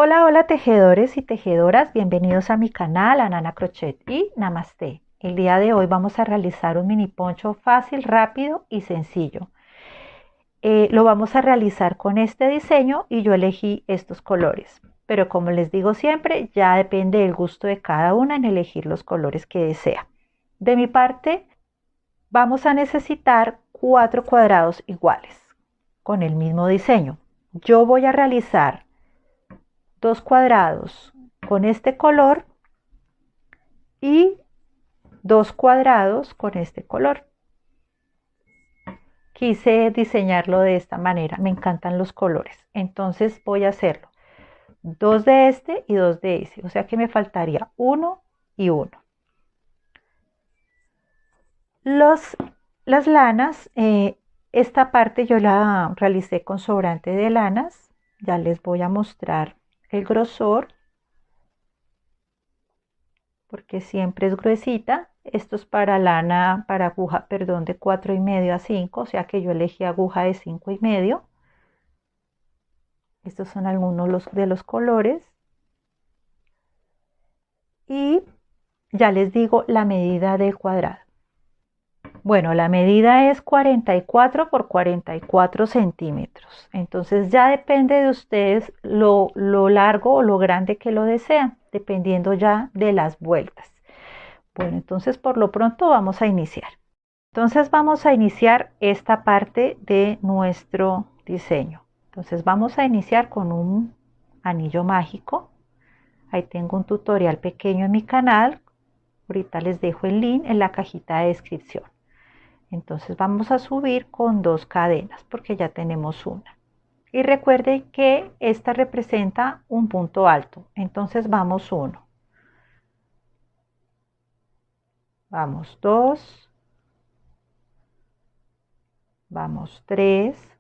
Hola, hola tejedores y tejedoras, bienvenidos a mi canal Anana Crochet y Namaste. El día de hoy vamos a realizar un mini poncho fácil, rápido y sencillo. Lo vamos a realizar con este diseño y yo elegí estos colores. Pero como les digo siempre, ya depende del gusto de cada una en elegir los colores que desea. De mi parte, vamos a necesitar 4 cuadrados iguales con el mismo diseño. Yo voy a realizar 2 cuadrados con este color y 2 cuadrados con este color. Quise diseñarlo de esta manera, me encantan los colores, entonces voy a hacerlo 2 de este y 2 de ese, o sea que me faltaría 1 y 1. Las lanas, esta parte yo la realicé con sobrante de lanas, ya les voy a mostrar el grosor porque siempre es gruesita. Esto es para lana, para aguja, perdón, de 4,5 a 5, o sea que yo elegí aguja de 5,5. Estos son algunos de los colores. Y ya les digo la medida del cuadrado. Bueno, la medida es 44 por 44 centímetros. Entonces ya depende de ustedes lo largo o lo grande que lo desean, dependiendo ya de las vueltas. Bueno, entonces por lo pronto vamos a iniciar. Entonces vamos a iniciar esta parte de nuestro diseño. Entonces vamos a iniciar con un anillo mágico. Ahí tengo un tutorial pequeño en mi canal. Ahorita les dejo el link en la cajita de descripción. Entonces vamos a subir con 2 cadenas porque ya tenemos una. Y recuerden que esta representa un punto alto. Entonces vamos 1. Vamos 2. Vamos 3.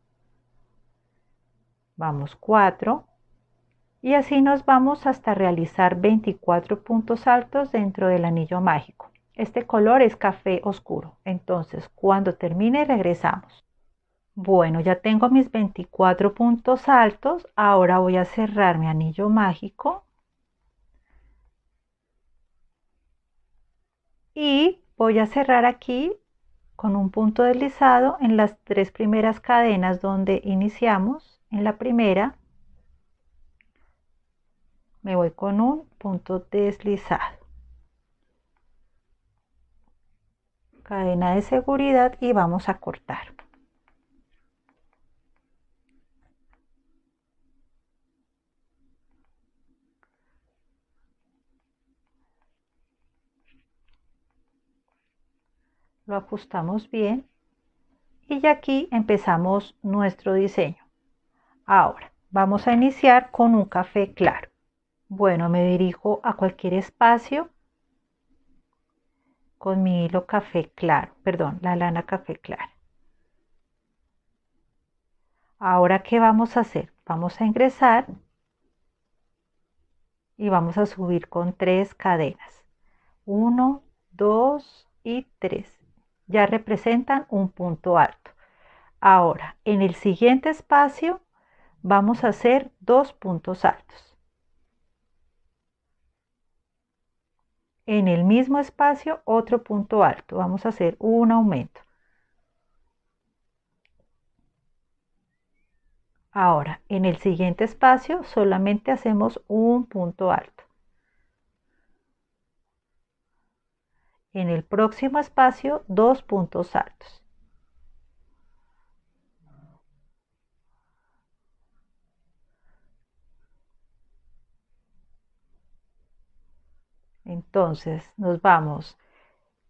Vamos 4. Y así nos vamos hasta realizar 24 puntos altos dentro del anillo mágico. Este color es café oscuro, entonces cuando termine regresamos. Bueno, ya tengo mis 24 puntos altos, ahora voy a cerrar mi anillo mágico y voy a cerrar aquí con un punto deslizado en las 3 primeras cadenas donde iniciamos. En la primera me voy con un punto deslizado, cadena de seguridad y vamos a cortar. Lo ajustamos bien y ya aquí empezamos nuestro diseño. Ahora vamos a iniciar con un café claro. Bueno, me dirijo a cualquier espacio con mi hilo café claro, perdón, la lana café clara. Ahora, ¿qué vamos a hacer? Vamos a ingresar y vamos a subir con 3 cadenas. 1, 2 y 3. Ya representan un punto alto. Ahora, en el siguiente espacio vamos a hacer 2 puntos altos. En el mismo espacio otro punto alto. Vamos a hacer un aumento. Ahora, en el siguiente espacio solamente hacemos un punto alto. En el próximo espacio 2 puntos altos. Entonces nos vamos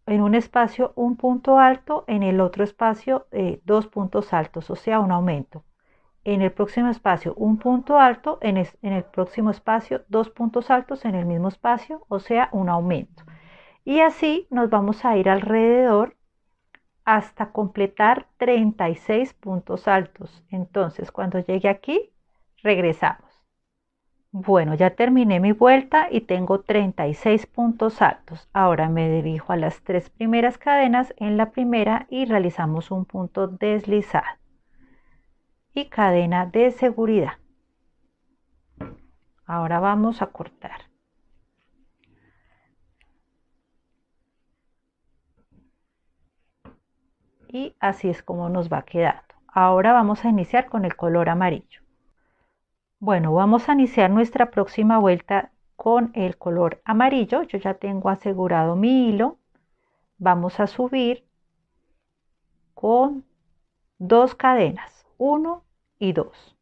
en un espacio un punto alto, en el otro espacio 2 puntos altos, o sea, un aumento. En el próximo espacio un punto alto, en el próximo espacio 2 puntos altos en el mismo espacio, o sea, un aumento. Y así nos vamos a ir alrededor hasta completar 36 puntos altos. Entonces, cuando llegue aquí, regresamos. Bueno, ya terminé mi vuelta y tengo 36 puntos altos. Ahora me dirijo a las 3 primeras cadenas en la primera y realizamos un punto deslizado y cadena de seguridad. Ahora vamos a cortar. Y así es como nos va quedando. Ahora vamos a iniciar con el color amarillo. Bueno, vamos a iniciar nuestra próxima vuelta con el color amarillo. Yo ya tengo asegurado mi hilo. Vamos a subir con 2 cadenas, 1 y 2.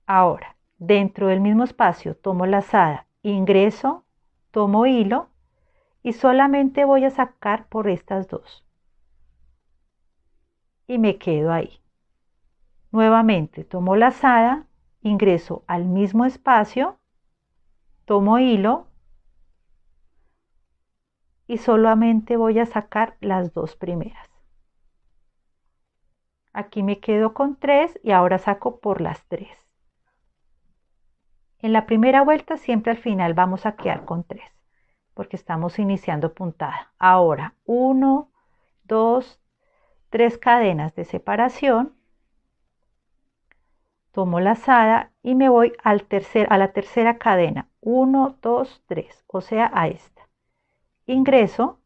Ahora, dentro del mismo espacio, tomo lazada, ingreso, tomo hilo y solamente voy a sacar por estas 2. Y me quedo ahí. Nuevamente tomo lazada, ingreso al mismo espacio, tomo hilo y solamente voy a sacar las 2 primeras. Aquí me quedo con 3 y ahora saco por las 3. En la primera vuelta siempre al final vamos a quedar con 3 porque estamos iniciando puntada. Ahora 1, 2, 3 cadenas de separación. Tomo lazada y me voy a la tercera cadena. 1, 2, 3, o sea, a esta. Ingreso,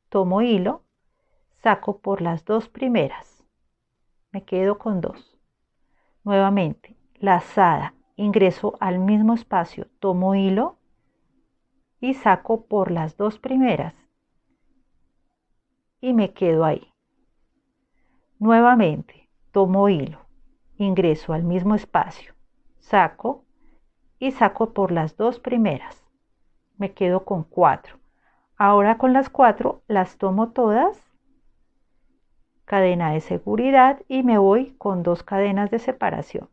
tomo hilo, saco por las 2 primeras. Me quedo con 2. Nuevamente, lazada, ingreso al mismo espacio, tomo hilo y saco por las 2 primeras. Y me quedo ahí. Nuevamente, tomo hilo, ingreso al mismo espacio, saco y saco por las 2 primeras. Me quedo con 4. Ahora con las 4 las tomo todas, cadena de seguridad y me voy con 2 cadenas de separación.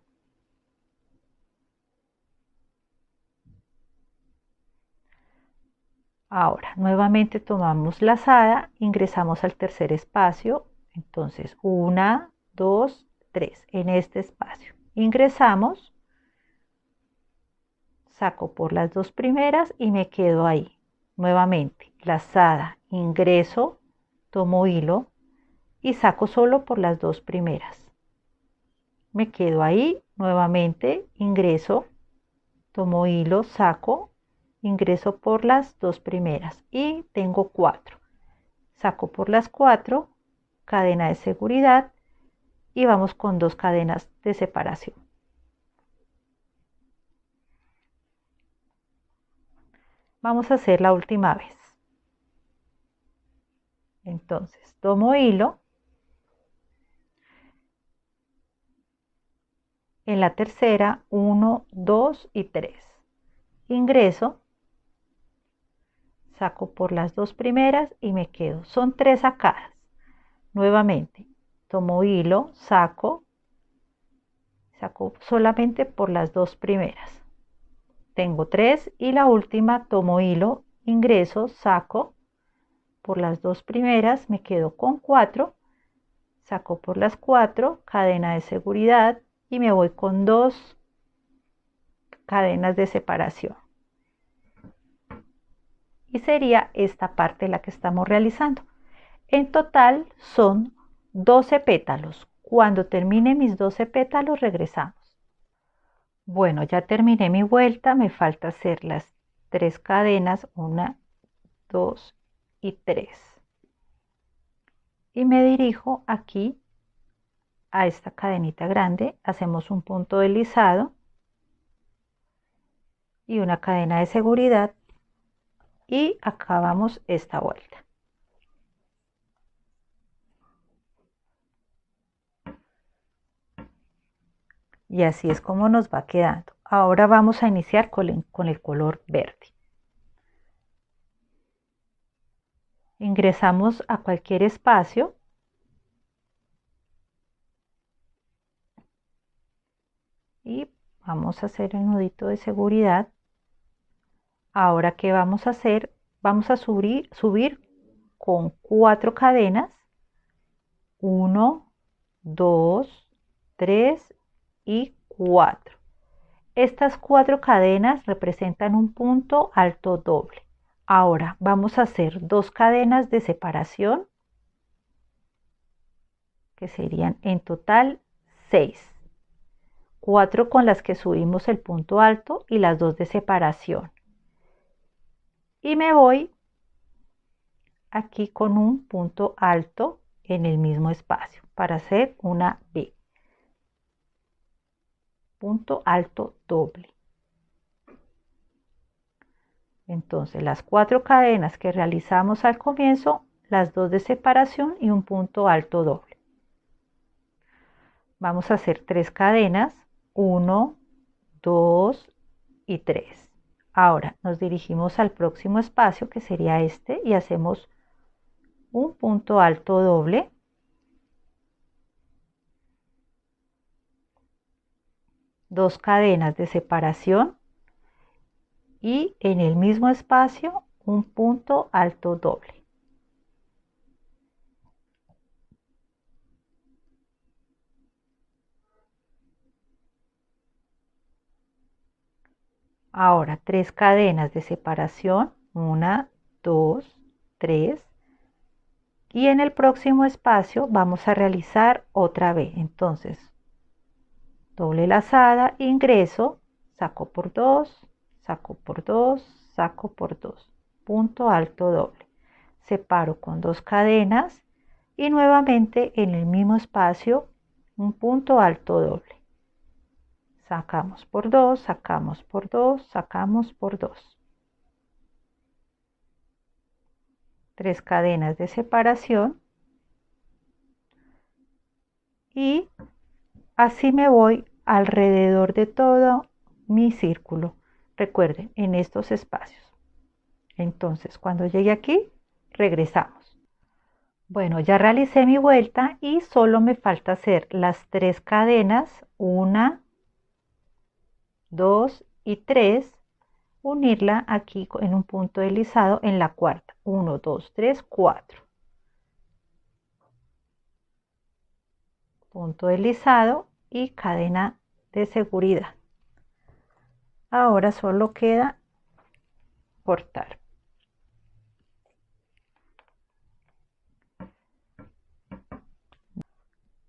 Ahora nuevamente tomamos lazada, ingresamos al tercer espacio, entonces 1, 2, 3 en este espacio. Ingresamos, saco por las 2 primeras y me quedo ahí. Nuevamente lazada, ingreso, tomo hilo y saco solo por las 2 primeras. Me quedo ahí, nuevamente ingreso, tomo hilo, saco, ingreso por las 2 primeras y tengo 4. Saco por las 4, cadena de seguridad y vamos con 2 cadenas de separación. Vamos a hacer la última vez. Entonces, tomo hilo. En la tercera, 1, 2 y 3. Ingreso, saco por las 2 primeras y me quedo. Son 3 sacadas. Nuevamente, tomo hilo, saco solamente por las 2 primeras. Tengo 3 y la última tomo hilo, ingreso, saco por las 2 primeras, me quedo con 4, saco por las 4, cadena de seguridad y me voy con 2 cadenas de separación. Y sería esta parte la que estamos realizando. En total son 12 pétalos. Cuando termine mis 12 pétalos regresamos. Bueno, ya terminé mi vuelta, me falta hacer las 3 cadenas, 1, 2 y 3. Y me dirijo aquí a esta cadenita grande, hacemos un punto deslizado y una cadena de seguridad y acabamos esta vuelta. Y así es como nos va quedando. Ahora vamos a iniciar con el color verde. Ingresamos a cualquier espacio y vamos a hacer el nudito de seguridad. Ahora, ¿qué vamos a hacer? Vamos a subir con 4 cadenas. 1, 2, 3 y 4. Estas 4 cadenas representan un punto alto doble. Ahora vamos a hacer 2 cadenas de separación, que serían en total 6. 4 con las que subimos el punto alto y las 2 de separación. Y me voy aquí con un punto alto en el mismo espacio para hacer una V. Punto alto doble. Entonces las 4 cadenas que realizamos al comienzo, las 2 de separación y un punto alto doble. Vamos a hacer 3 cadenas, 1, 2 y 3. Ahora nos dirigimos al próximo espacio que sería este y hacemos un punto alto doble, dos cadenas de separación y en el mismo espacio un punto alto doble. Ahora 3 cadenas de separación, 1, 2, 3. Y en el próximo espacio vamos a realizar otra vez. Entonces, doble lazada, ingreso, saco por 2, saco por 2, saco por 2. Punto alto doble. Separo con 2 cadenas y nuevamente en el mismo espacio un punto alto doble. Sacamos por 2, sacamos por 2, sacamos por 2. 3 cadenas de separación y así me voy alrededor de todo mi círculo. Recuerden, en estos espacios. Entonces, cuando llegue aquí, regresamos. Bueno, ya realicé mi vuelta y solo me falta hacer las 3 cadenas, 1, 2 y 3, unirla aquí en un punto deslizado en la cuarta. 1, 2, 3, 4. Punto deslizado y cadena de seguridad. Ahora solo queda cortar.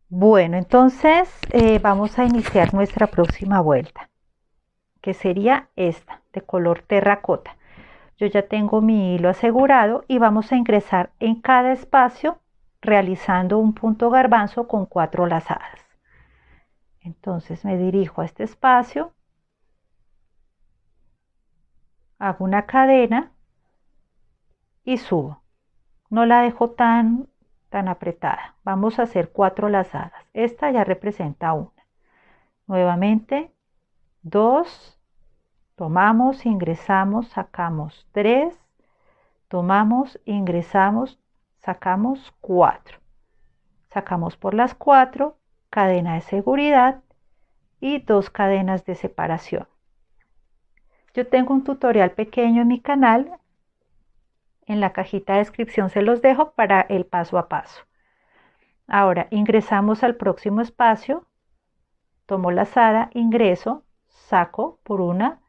Bueno, entonces vamos a iniciar nuestra próxima vuelta, que sería esta, de color terracota. Yo ya tengo mi hilo asegurado y vamos a ingresar en cada espacio realizando un punto garbanzo con 4 lazadas. Entonces me dirijo a este espacio, hago una cadena y subo. No la dejo tan apretada. Vamos a hacer 4 lazadas. Esta ya representa una. Nuevamente 2, tomamos, ingresamos, sacamos 3, tomamos, ingresamos, sacamos 4. Sacamos por las 4, cadena de seguridad y 2 cadenas de separación. Yo tengo un tutorial pequeño en mi canal. En la cajita de descripción se los dejo para el paso a paso. Ahora ingresamos al próximo espacio, tomo lazada, ingreso, saco por 1,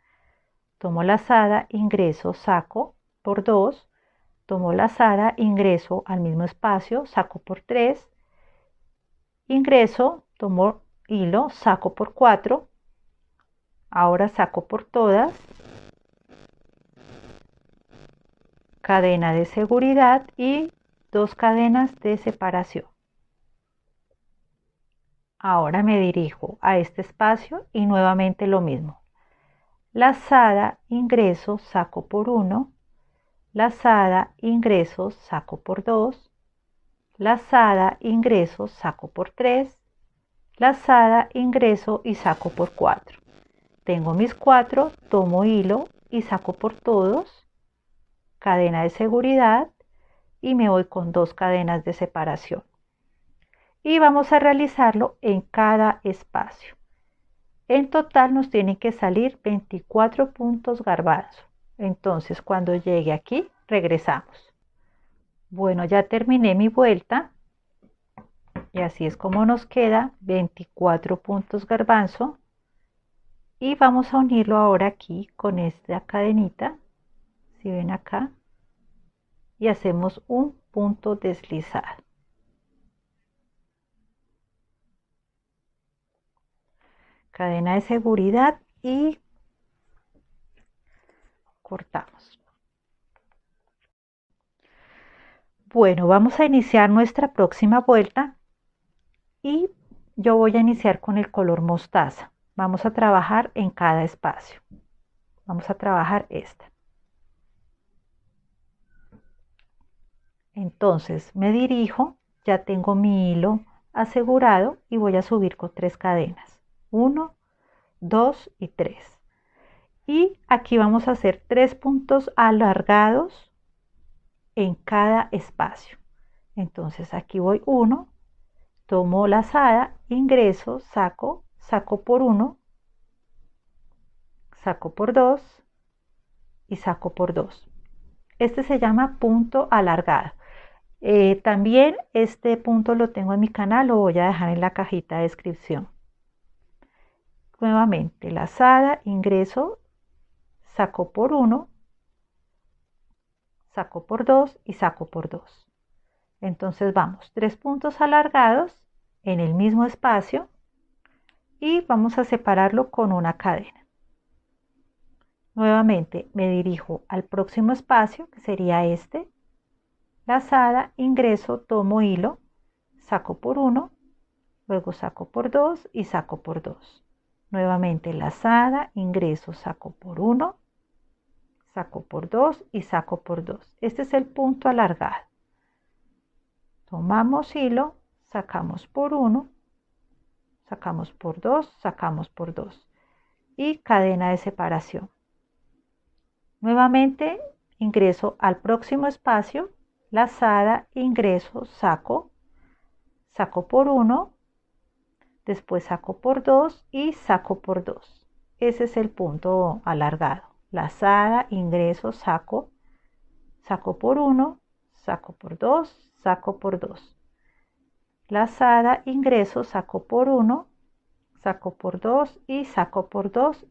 tomo lazada, ingreso, saco por 2, tomo lazada, ingreso al mismo espacio, saco por 3, ingreso, tomo hilo, saco por 4, ahora saco por todas, cadena de seguridad y 2 cadenas de separación. Ahora me dirijo a este espacio y nuevamente lo mismo. Lazada, ingreso, saco por 1, lazada, ingreso, saco por 2, lazada, ingreso, saco por 3, lazada, ingreso y saco por 4. Tengo mis 4, tomo hilo y saco por todos, cadena de seguridad y me voy con 2 cadenas de separación. Y vamos a realizarlo en cada espacio. En total nos tienen que salir 24 puntos garbanzo. Entonces cuando llegue aquí regresamos. Bueno, ya terminé mi vuelta y así es como nos queda 24 puntos garbanzo y vamos a unirlo ahora aquí con esta cadenita, si ven acá, y hacemos un punto deslizado. cadena de seguridad y cortamos. Bueno, vamos a iniciar nuestra próxima vuelta y yo voy a iniciar con el color mostaza. Vamos a trabajar en cada espacio. Vamos a trabajar esta. Entonces me dirijo, ya tengo mi hilo asegurado y voy a subir con 3 cadenas. 1, 2 y 3. Y aquí vamos a hacer 3 puntos alargados en cada espacio. Entonces aquí voy 1, tomo lazada, ingreso, saco, saco por 1, saco por 2 y saco por 2. Este se llama punto alargado. También este punto lo tengo en mi canal, lo voy a dejar en la cajita de descripción. Nuevamente, lazada, ingreso, saco por 1, saco por 2 y saco por 2. Entonces vamos, 3 puntos alargados en el mismo espacio y vamos a separarlo con una cadena. Nuevamente me dirijo al próximo espacio, que sería este, lazada, ingreso, tomo hilo, saco por 1, luego saco por 2 y saco por 2. Nuevamente lazada, ingreso, saco por 1, saco por 2 y saco por 2. Este es el punto alargado. Tomamos hilo, sacamos por 1, sacamos por 2, sacamos por 2 y cadena de separación. Nuevamente ingreso al próximo espacio, lazada, ingreso, saco, saco por 1, después saco por 2 y saco por 2. Ese es el punto alargado. Lazada, ingreso, saco, saco por 1, saco por 2, saco por 2. Lazada, ingreso, saco por 1, saco por 2 y saco por 2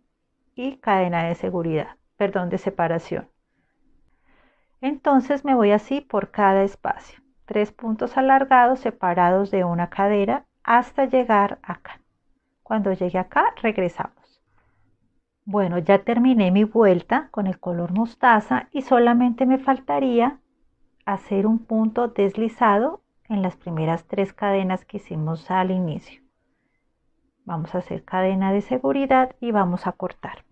y cadena de seguridad, perdón, de separación. Entonces me voy así por cada espacio. 3 puntos alargados separados de una cadena hasta llegar acá. Cuando llegue acá, regresamos. Bueno, ya terminé mi vuelta con el color mostaza y solamente me faltaría hacer un punto deslizado en las primeras 3 cadenas que hicimos al inicio. Vamos a hacer cadena de seguridad y vamos a cortar.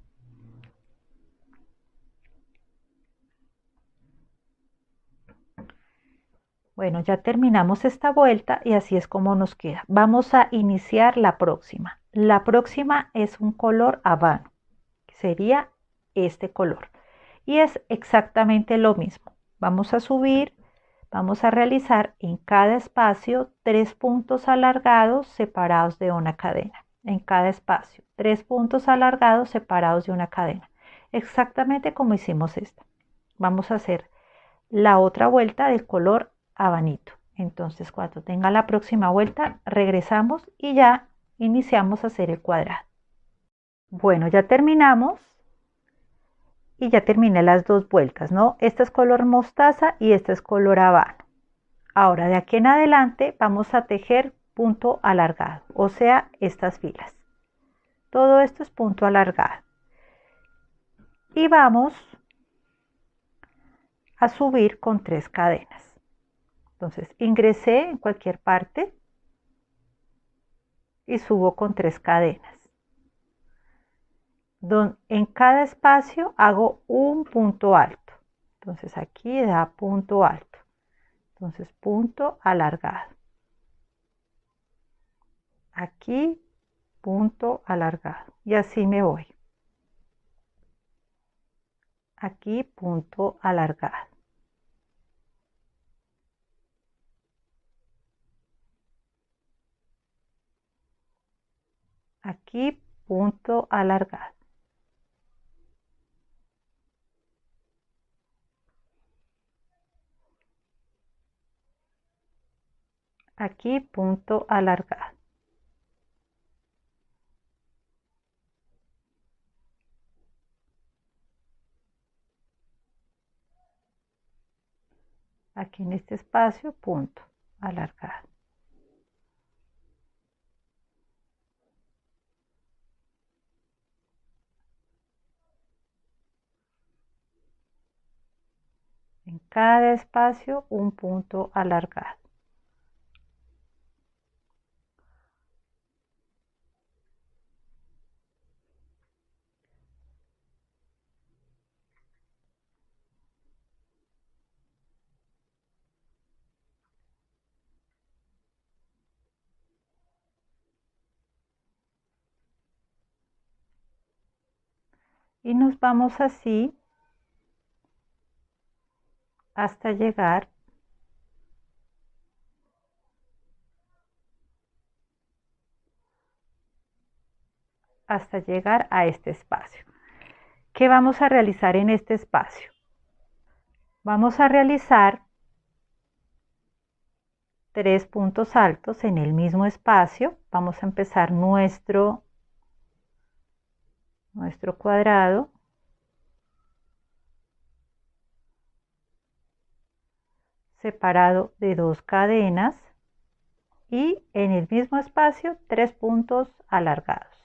Bueno, ya terminamos esta vuelta y así es como nos queda. Vamos a iniciar la próxima. La próxima es un color habano, que sería este color. Y es exactamente lo mismo. Vamos a subir, vamos a realizar en cada espacio 3 puntos alargados separados de una cadena. En cada espacio, 3 puntos alargados separados de una cadena. Exactamente como hicimos esta. Vamos a hacer la otra vuelta del color habanito. Entonces, cuando tenga la próxima vuelta, regresamos y ya iniciamos a hacer el cuadrado. Bueno, ya terminamos y ya terminé las 2 vueltas, ¿no? Esta es color mostaza y esta es color habano. Ahora, de aquí en adelante, vamos a tejer punto alargado, o sea, estas filas. Todo esto es punto alargado. Y vamos a subir con 3 cadenas. Entonces, ingresé en cualquier parte y subo con 3 cadenas. En cada espacio hago un punto alto. Entonces aquí da punto alto. Entonces punto alargado. Aquí punto alargado. Y así me voy. Aquí punto alargado. Aquí punto alargado. Aquí punto alargado. Aquí en este espacio punto alargado. cada espacio un punto alargado. Y nos vamos así hasta llegar a este espacio. ¿Qué vamos a realizar en este espacio? Vamos a realizar 3 puntos altos en el mismo espacio. Vamos a empezar nuestro cuadrado. Separado de 2 cadenas y en el mismo espacio 3 puntos alargados.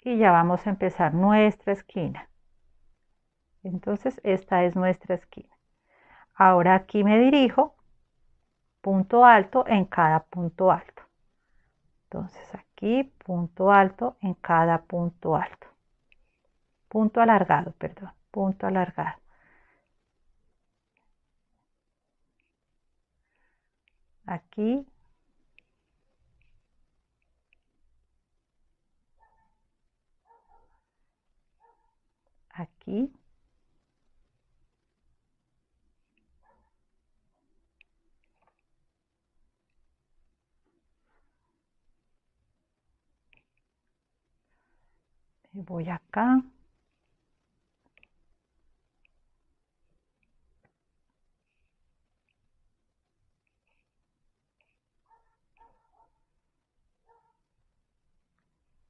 Y ya vamos a empezar nuestra esquina. Entonces esta es nuestra esquina. Ahora aquí me dirijo, punto alto en cada punto alto. Entonces aquí punto alto en cada punto alto. Punto alargado, perdón, punto alargado. Aquí. Aquí. Me voy acá.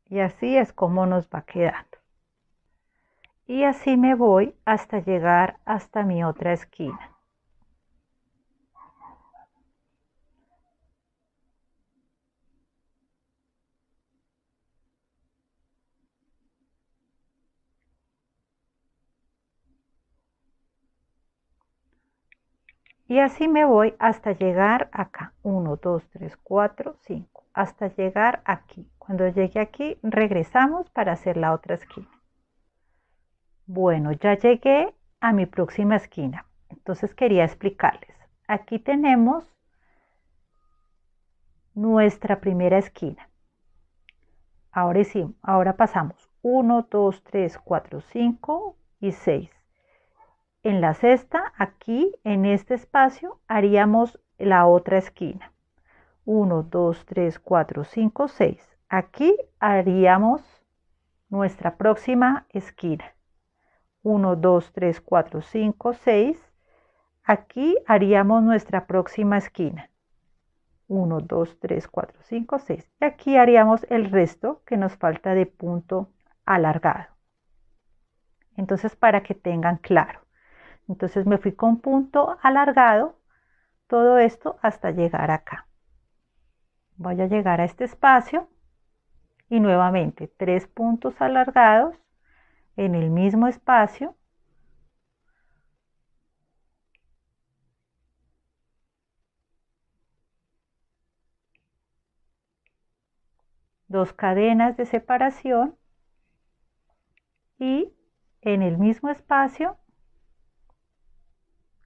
Y así es como nos va quedando. Y así me voy hasta llegar hasta mi otra esquina. Y así me voy hasta llegar acá. 1, 2, 3, 4, 5. Hasta llegar aquí. Cuando llegue aquí, regresamos para hacer la otra esquina. Bueno, ya llegué a mi próxima esquina. Entonces quería explicarles. Aquí tenemos nuestra primera esquina. Ahora sí, ahora pasamos 1, 2, 3, 4, 5 y 6. En la sexta, aquí en este espacio, haríamos la otra esquina. 1, 2, 3, 4, 5, 6. Aquí haríamos nuestra próxima esquina. 1, 2, 3, 4, 5, 6. Aquí haríamos nuestra próxima esquina. 1, 2, 3, 4, 5, 6. Y aquí haríamos el resto que nos falta de punto alargado. Entonces, para que tengan claro. Entonces me fui con punto alargado, todo esto hasta llegar acá. Voy a llegar a este espacio y nuevamente 3 puntos alargados en el mismo espacio. Dos cadenas de separación y en el mismo espacio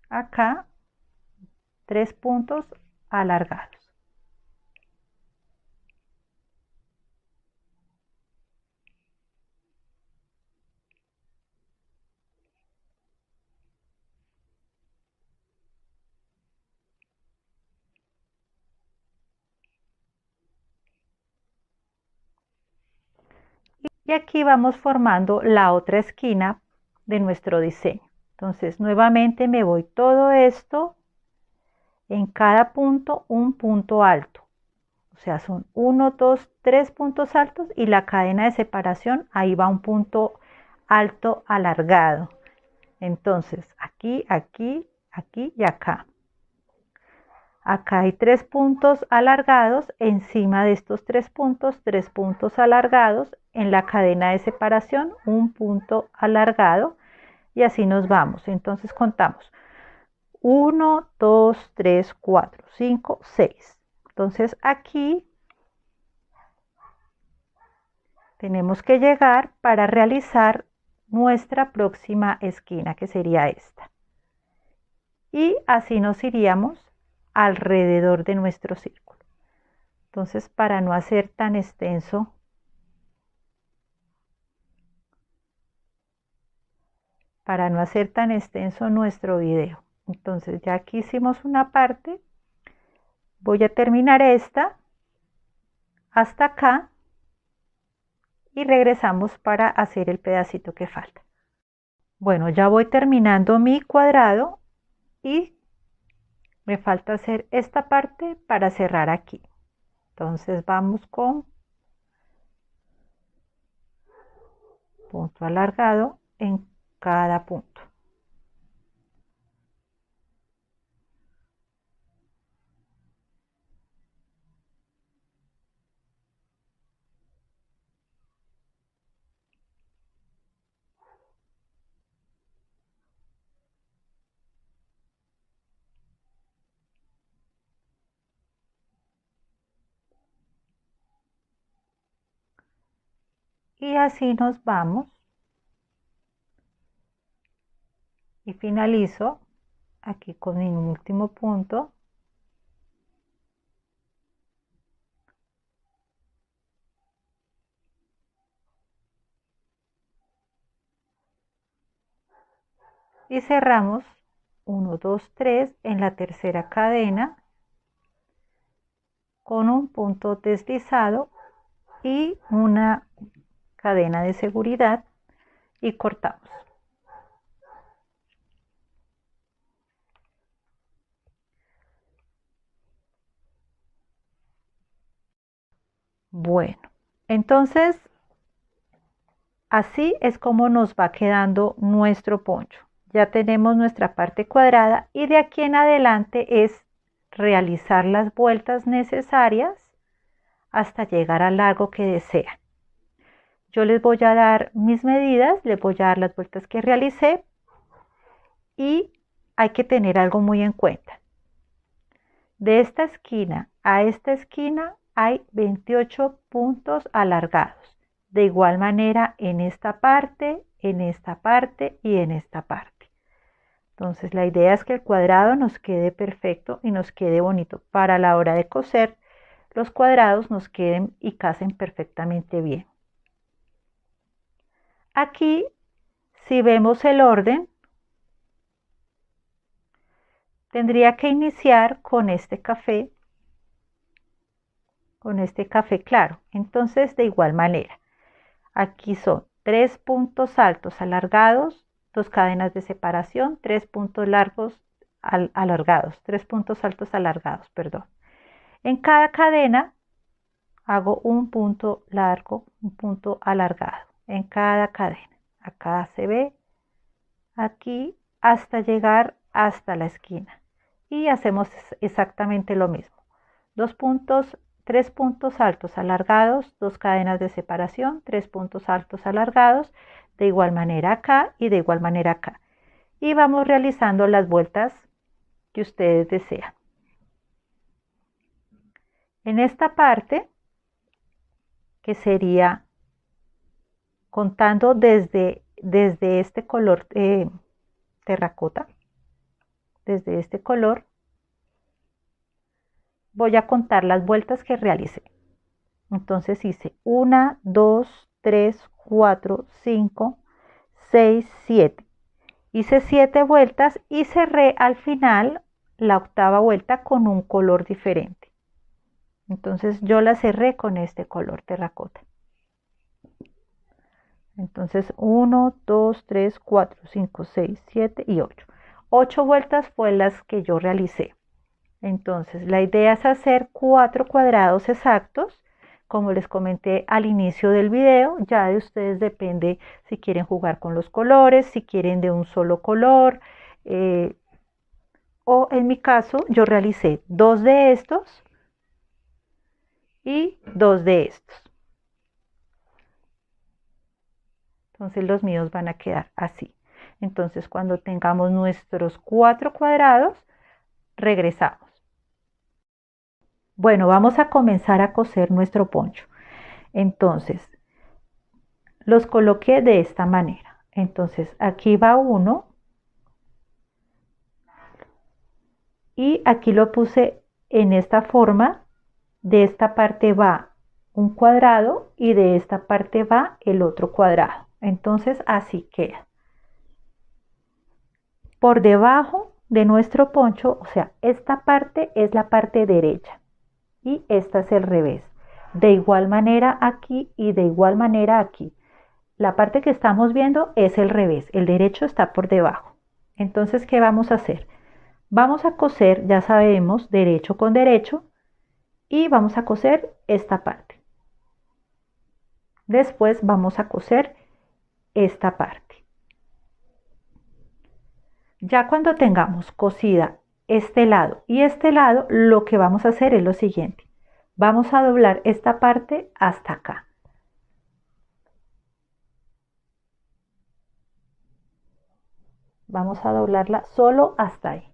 acá 3 puntos alargados. Y aquí vamos formando la otra esquina de nuestro diseño. Entonces nuevamente me voy todo esto en cada punto un punto alto. O sea, son 1, 2, 3 puntos altos y la cadena de separación, ahí va un punto alto alargado. Entonces, aquí, aquí, aquí y acá. Acá hay 3 puntos alargados, encima de estos 3 puntos alargados, en la cadena de separación, un punto alargado y así nos vamos. Entonces contamos 1, 2, 3, 4, 5, 6. Entonces aquí tenemos que llegar para realizar nuestra próxima esquina, que sería esta. Y así nos iríamos alrededor de nuestro círculo. Entonces, para no hacer tan extenso, nuestro video. Entonces, ya aquí hicimos una parte. Voy a terminar esta hasta acá y regresamos para hacer el pedacito que falta. Bueno, ya voy terminando mi cuadrado y me falta hacer esta parte para cerrar aquí. Entonces vamos con punto alargado en cada punto. Y así nos vamos y finalizo aquí con mi último punto. Y cerramos 1, 2, 3 en la tercera cadena con un punto deslizado y una cadena de seguridad y cortamos. Bueno, entonces así es como nos va quedando nuestro poncho. Ya tenemos nuestra parte cuadrada y de aquí en adelante es realizar las vueltas necesarias hasta llegar al largo que desean. Yo les voy a dar mis medidas, les voy a dar las vueltas que realicé y hay que tener algo muy en cuenta. De esta esquina a esta esquina hay 28 puntos alargados. De igual manera en esta parte y en esta parte. Entonces la idea es que el cuadrado nos quede perfecto y nos quede bonito. Para la hora de coser, los cuadrados nos queden y casen perfectamente bien. Aquí, si vemos el orden, tendría que iniciar con este café claro. Entonces, de igual manera, aquí son 3 puntos altos alargados, 2 cadenas de separación, 3 puntos largos alargados, 3 puntos altos alargados, perdón. En cada cadena hago un punto largo, un punto alargado en cada cadena. Acá se ve, aquí hasta llegar hasta la esquina. Y hacemos exactamente lo mismo. 3 puntos altos alargados, 2 cadenas de separación, 3 puntos altos alargados, de igual manera acá y de igual manera acá. Y vamos realizando las vueltas que ustedes desean. En esta parte, que sería contando desde este color terracota, desde este color, voy a contar las vueltas que realicé. Entonces hice 1, 2, 3, 4, 5, 6, 7. Hice 7 vueltas y cerré al final la octava vuelta con un color diferente. Entonces yo la cerré con este color terracota. Entonces 1, 2, 3, 4, 5, 6, 7 y 8. 8 vueltas fue las que yo realicé. Entonces, la idea es hacer 4 cuadrados exactos. Como les comenté al inicio del video, ya de ustedes depende si quieren jugar con los colores, si quieren de un solo color, o en mi caso yo realicé 2 de estos y 2 de estos. Entonces los míos van a quedar así. Entonces cuando tengamos nuestros 4 cuadrados, regresamos. Bueno, vamos a comenzar a coser nuestro poncho. Entonces, los coloqué de esta manera. Entonces, aquí va uno y aquí lo puse en esta forma. De esta parte va un cuadrado y de esta parte va el otro cuadrado. Entonces, así queda. Por debajo de nuestro poncho, o sea, esta parte es la parte derecha y esta es el revés. De igual manera aquí y de igual manera aquí. La parte que estamos viendo es el revés, el derecho está por debajo. Entonces, ¿qué vamos a hacer? Vamos a coser, ya sabemos, derecho con derecho y vamos a coser esta parte. Después vamos a coser esta parte. Ya cuando tengamos cosida este lado y este lado, lo que vamos a hacer es lo siguiente. Vamos a doblar esta parte hasta acá. Vamos a doblarla solo hasta ahí.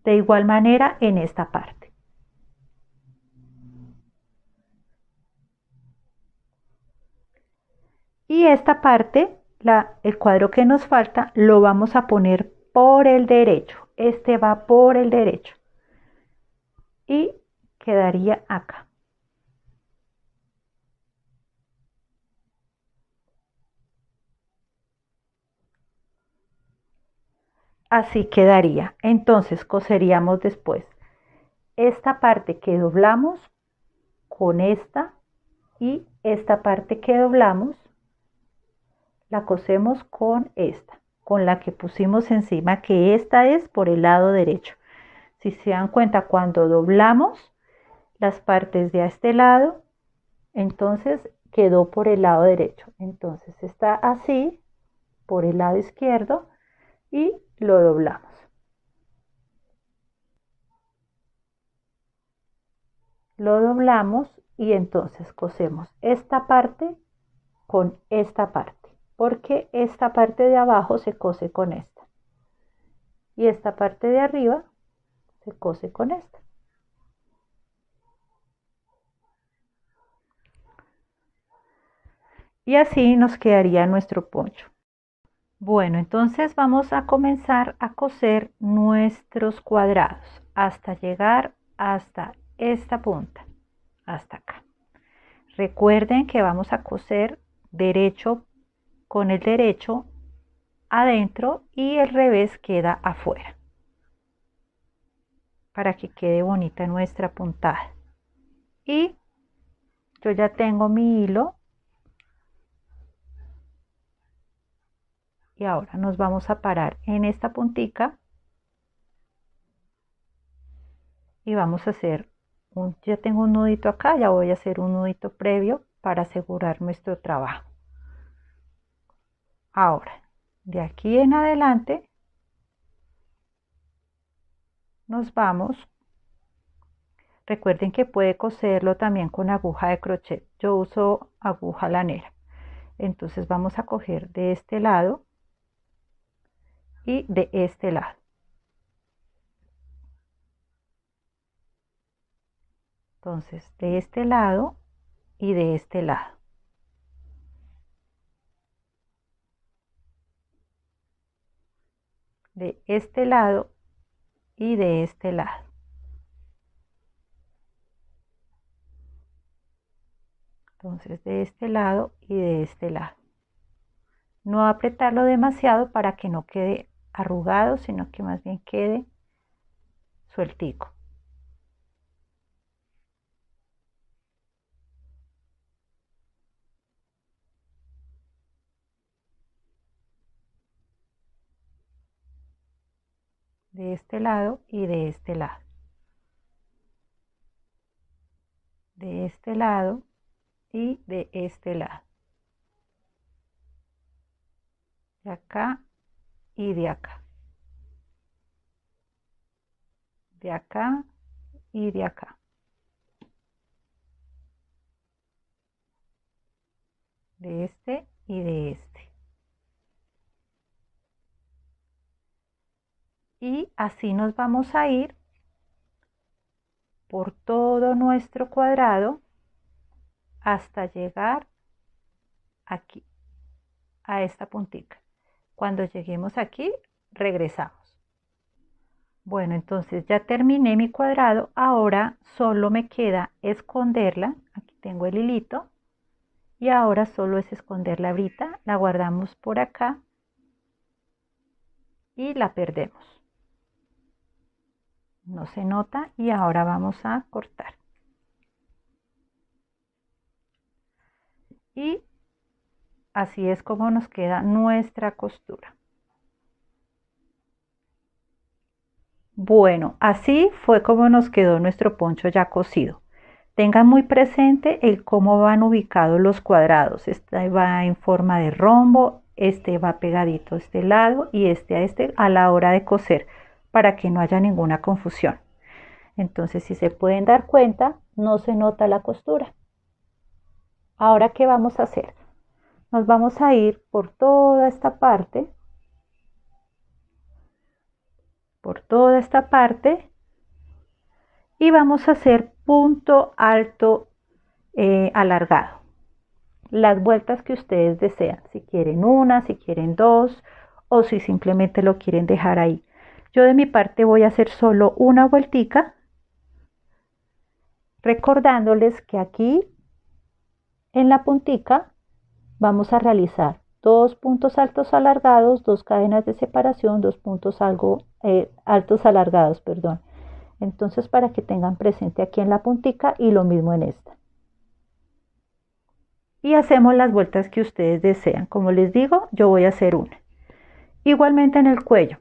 De igual manera en esta parte. Y esta parte, el cuadro que nos falta, lo vamos a poner por el derecho. Este va por el derecho. Y quedaría acá. Así quedaría. Entonces coseríamos después esta parte que doblamos con esta y esta parte que doblamos la cosemos con esta, con la que pusimos encima, que esta es por el lado derecho. Si se dan cuenta, cuando doblamos las partes de este lado, entonces quedó por el lado derecho. Entonces está así por el lado izquierdo y lo doblamos. Lo doblamos y entonces cosemos esta parte con esta parte, porque esta parte de abajo se cose con esta y esta parte de arriba se cose con esta. Y así nos quedaría nuestro poncho. Bueno, entonces vamos a comenzar a coser nuestros cuadrados hasta llegar hasta esta punta, hasta acá. Recuerden que vamos a coser derecho con el derecho adentro y el revés queda afuera, para que quede bonita nuestra puntada. Y yo ya tengo mi hilo y ahora nos vamos a parar en esta puntica y vamos a hacer ya tengo un nudito acá, ya voy a hacer un nudito previo para asegurar nuestro trabajo. Ahora, de aquí en adelante nos vamos. Recuerden que puede coserlo también con aguja de crochet. Yo uso aguja lanera. Entonces vamos a coger de este lado y de este lado. Entonces de este lado y de este lado. De este lado y de este lado. Entonces de este lado y de este lado. No apretarlo demasiado para que no quede arrugado, sino que más bien quede sueltico. de este lado y de este lado, de este lado y de este lado, de acá y de acá, de acá y de acá, de este y de este. Y así nos vamos a ir por todo nuestro cuadrado hasta llegar aquí, a esta puntica. Cuando lleguemos aquí, regresamos. Bueno, entonces ya terminé mi cuadrado. Ahora solo me queda esconderla. Aquí tengo el hilito. Y ahora solo es esconder la brita. La guardamos por acá y la perdemos. No se nota y ahora vamos a cortar. Y así es como nos queda nuestra costura. Bueno, así fue como nos quedó nuestro poncho ya cosido. Tengan muy presente el cómo van ubicados los cuadrados. Este va en forma de rombo, este va pegadito a este lado y este a este a la hora de coser para que no haya ninguna confusión. Entonces, si se pueden dar cuenta, no se nota la costura. Ahora, ¿qué vamos a hacer? Nos vamos a ir por toda esta parte, y vamos a hacer punto alto alargado. Las vueltas que ustedes desean, si quieren una, si quieren dos o si simplemente lo quieren dejar ahí. Yo de mi parte voy a hacer solo una vueltica, recordándoles que aquí en la puntica vamos a realizar dos puntos altos alargados, dos cadenas de separación, dos puntos altos alargados, perdón. Entonces, para que tengan presente aquí en la puntica y lo mismo en esta. Y hacemos las vueltas que ustedes desean. Como les digo, yo voy a hacer una. Igualmente en el cuello.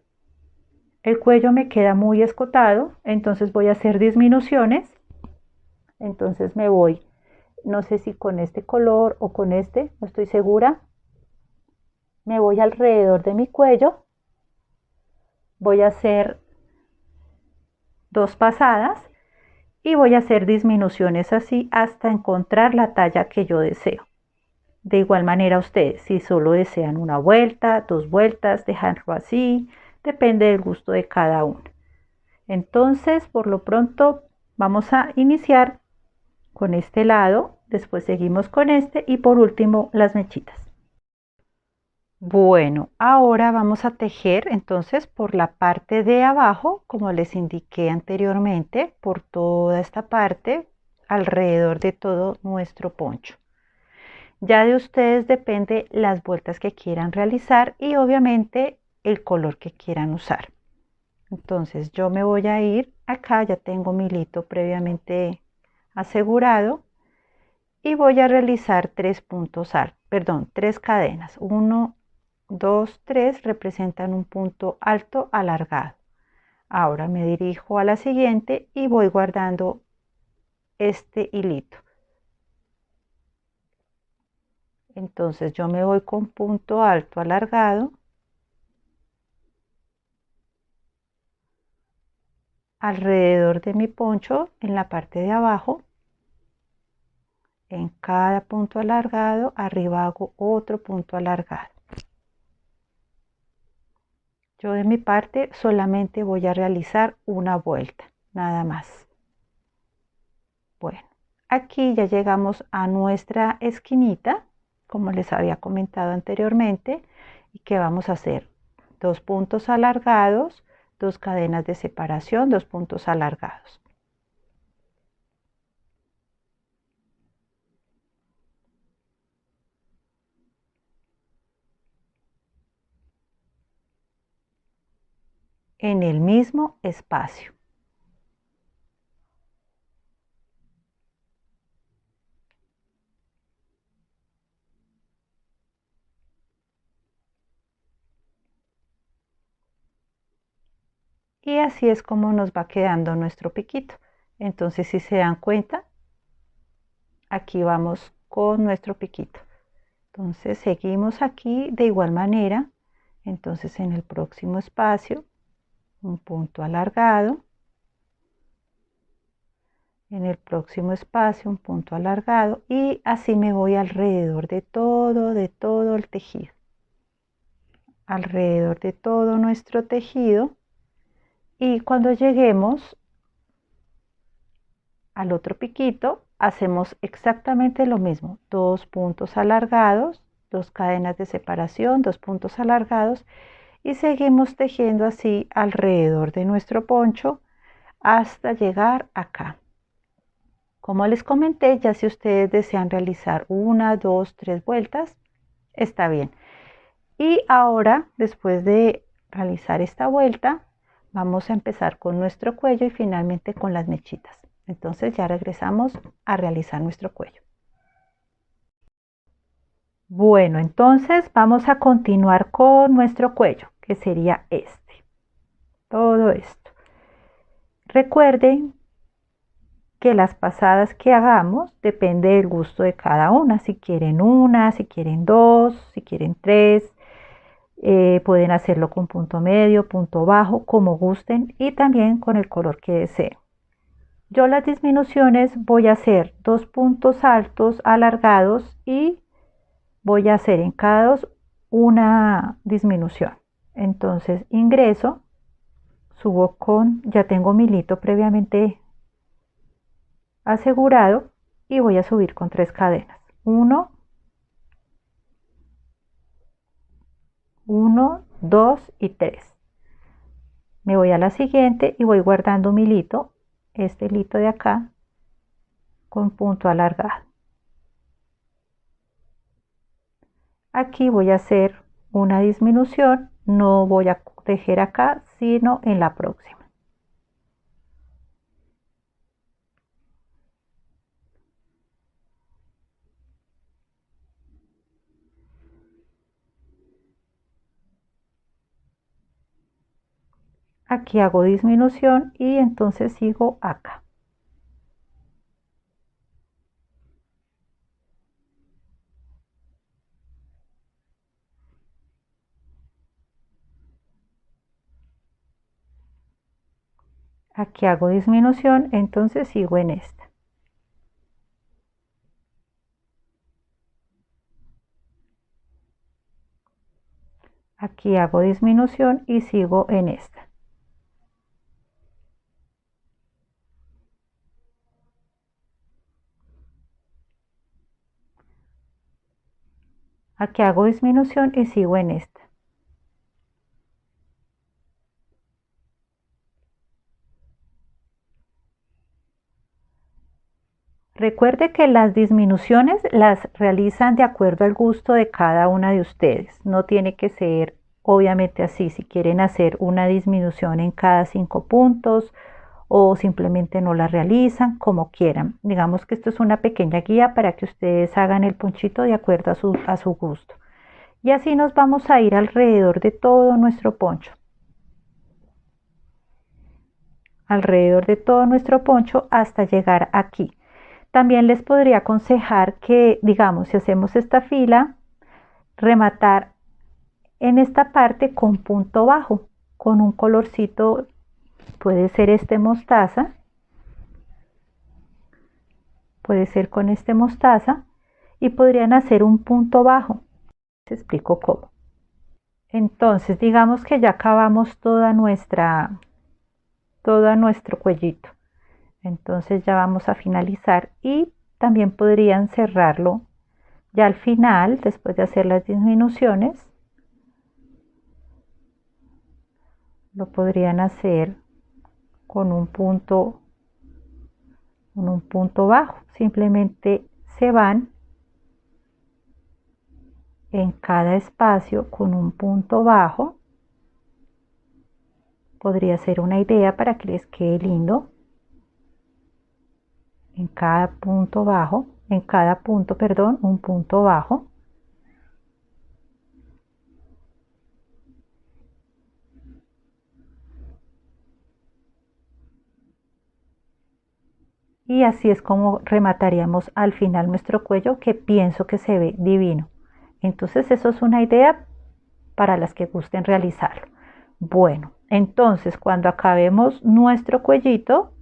El cuello me queda muy escotado, entonces voy a hacer disminuciones. Entonces me voy, no sé si con este color o con este, no estoy segura. Me voy alrededor de mi cuello. Voy a hacer dos pasadas y voy a hacer disminuciones así hasta encontrar la talla que yo deseo. De igual manera ustedes, si solo desean una vuelta, dos vueltas, dejarlo así, depende del gusto de cada uno. Entonces, por lo pronto, vamos a iniciar con este lado, después seguimos con este y por último las mechitas. Bueno, ahora vamos a tejer entonces por la parte de abajo, como les indiqué anteriormente, por toda esta parte, alrededor de todo nuestro poncho. Ya de ustedes depende las vueltas que quieran realizar y obviamente el color que quieran usar. Entonces yo me voy a ir acá, ya tengo mi hilito previamente asegurado y voy a realizar tres cadenas. 1, 2, 3 representan un punto alto alargado. Ahora me dirijo a la siguiente y voy guardando este hilito. Entonces yo me voy con punto alto alargado alrededor de mi poncho en la parte de abajo. En cada punto alargado arriba hago otro punto alargado. Yo de mi parte solamente voy a realizar una vuelta, nada más. Bueno, aquí ya llegamos a nuestra esquinita, como les había comentado anteriormente, y que vamos a hacer dos puntos alargados, dos cadenas de separación, dos puntos alargados. En el mismo espacio. y así es como nos va quedando nuestro piquito. Entonces, si se dan cuenta, aquí vamos con nuestro piquito. Entonces seguimos aquí de igual manera. Entonces en el próximo espacio un punto alargado, en el próximo espacio un punto alargado, y así me voy alrededor de todo el tejido, alrededor de todo nuestro tejido. Y cuando lleguemos al otro piquito, hacemos exactamente lo mismo: dos puntos alargados, dos cadenas de separación, dos puntos alargados, y seguimos tejiendo así alrededor de nuestro poncho hasta llegar acá. Como les comenté, ya si ustedes desean realizar una, dos, tres vueltas, está bien. Y ahora, después de realizar esta vuelta, vamos a empezar con nuestro cuello y finalmente con las mechitas. Entonces ya regresamos a realizar nuestro cuello. Bueno, entonces vamos a continuar con nuestro cuello, que sería este. Todo esto. Recuerden que las pasadas que hagamos depende del gusto de cada una. Si quieren una, si quieren dos, si quieren tres, pueden hacerlo con punto medio, punto bajo, como gusten, y también con el color que deseen. Yo las disminuciones voy a hacer dos puntos altos alargados y voy a hacer en cada dos una disminución. Entonces ingreso, subo con, ya tengo mi hilito previamente asegurado, y voy a subir con tres cadenas. 1, 1, 2 y 3. Me voy a la siguiente y voy guardando mi hilito, este hilito de acá, con punto alargado. Aquí voy a hacer una disminución, no voy a tejer acá, sino en la próxima. Aquí hago disminución y entonces sigo acá. Aquí hago disminución, entonces sigo en esta. Aquí hago disminución y sigo en esta. Aquí hago disminución y sigo en esta. Recuerde que las disminuciones las realizan de acuerdo al gusto de cada una de ustedes. No tiene que ser obviamente así. Si quieren hacer una disminución en cada 5 puntos o simplemente no la realizan, como quieran. Digamos que esto es una pequeña guía para que ustedes hagan el ponchito de acuerdo a su gusto. Y así nos vamos a ir alrededor de todo nuestro poncho. Alrededor de todo nuestro poncho hasta llegar aquí. También les podría aconsejar que, digamos, si hacemos esta fila, rematar en esta parte con punto bajo, con un colorcito, puede ser este mostaza, puede ser con este mostaza, y podrían hacer un punto bajo. Les explico cómo. Entonces, digamos que ya acabamos todo nuestro cuellito. Entonces ya vamos a finalizar y también podrían cerrarlo ya al final, después de hacer las disminuciones. Lo podrían hacer con un punto bajo. Simplemente se van en cada espacio con un punto bajo. Podría ser una idea para que les quede lindo. En cada punto bajo, en cada punto, perdón, un punto bajo. y así es como remataríamos al final nuestro cuello, que pienso que se ve divino. Entonces eso es una idea para las que gusten realizarlo. Bueno, entonces cuando acabemos nuestro cuellito,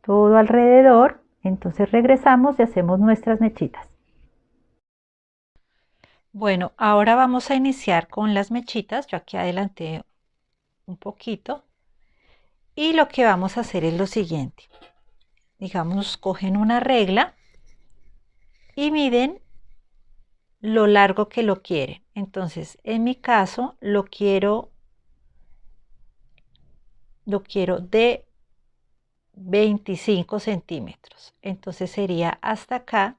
todo alrededor, entonces regresamos y hacemos nuestras mechitas. Bueno, ahora vamos a iniciar con las mechitas. Yo aquí adelanté un poquito. Y lo que vamos a hacer es lo siguiente. Digamos, cogen una regla y miden lo largo que lo quieren. Entonces, en mi caso, lo quiero de 25 centímetros. Entonces sería hasta acá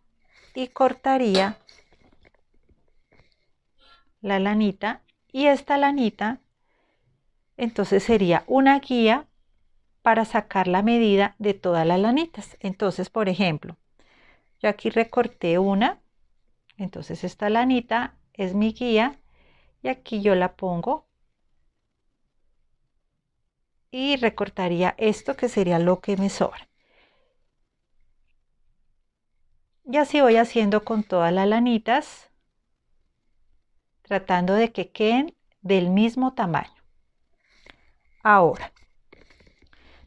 y cortaría la lanita, y esta lanita entonces sería una guía para sacar la medida de todas las lanitas. Entonces, por ejemplo, yo aquí recorté una, entonces esta lanita es mi guía y aquí yo la pongo y recortaría esto, que sería lo que me sobra. Y así voy haciendo con todas las lanitas, tratando de que queden del mismo tamaño. Ahora,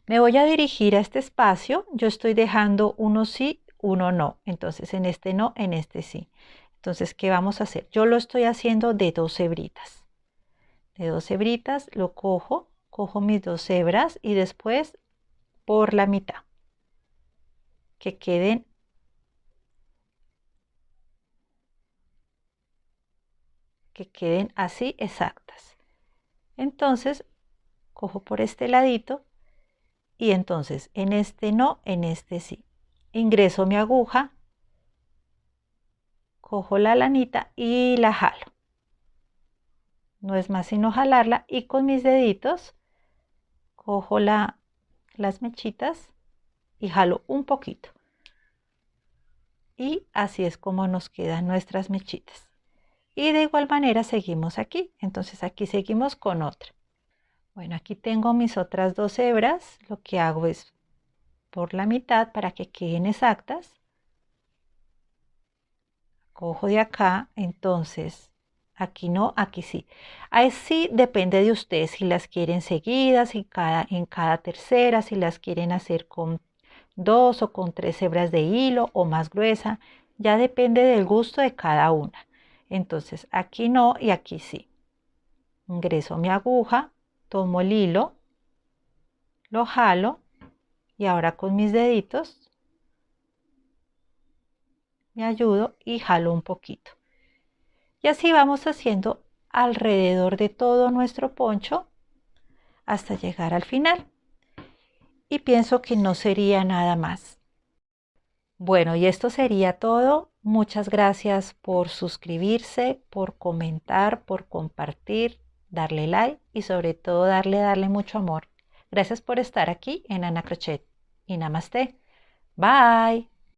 me voy a dirigir a este espacio. Yo estoy dejando uno sí, uno no. Entonces en este no, en este sí. Entonces, ¿qué vamos a hacer? Yo lo estoy haciendo de 2 hebritas. De 2 hebritas lo cojo mis 2 hebras y después por la mitad. Que queden así exactas. Entonces, cojo por este ladito y entonces en este no, en este sí. Ingreso mi aguja, cojo la lanita y la jalo. No es más sino jalarla y con mis deditos cojo las mechitas y jalo un poquito. Y así es como nos quedan nuestras mechitas. Y de igual manera seguimos aquí. Entonces aquí seguimos con otra. Bueno, aquí tengo mis otras 2 hebras. Lo que hago es por la mitad para que queden exactas. Cojo de acá, entonces aquí no, aquí sí. Ahí sí depende de ustedes si las quieren seguidas, en cada tercera, si las quieren hacer con 2 o con 3 hebras de hilo o más gruesa. Ya depende del gusto de cada una. Entonces aquí no y aquí sí. Ingreso mi aguja, tomo el hilo, lo jalo y ahora con mis deditos me ayudo y jalo un poquito. Y así vamos haciendo alrededor de todo nuestro poncho hasta llegar al final. Y pienso que no sería nada más. Bueno, y esto sería todo. Muchas gracias por suscribirse, por comentar, por compartir, darle like y sobre todo darle mucho amor. Gracias por estar aquí en Ana Crochet y Namaste. Bye.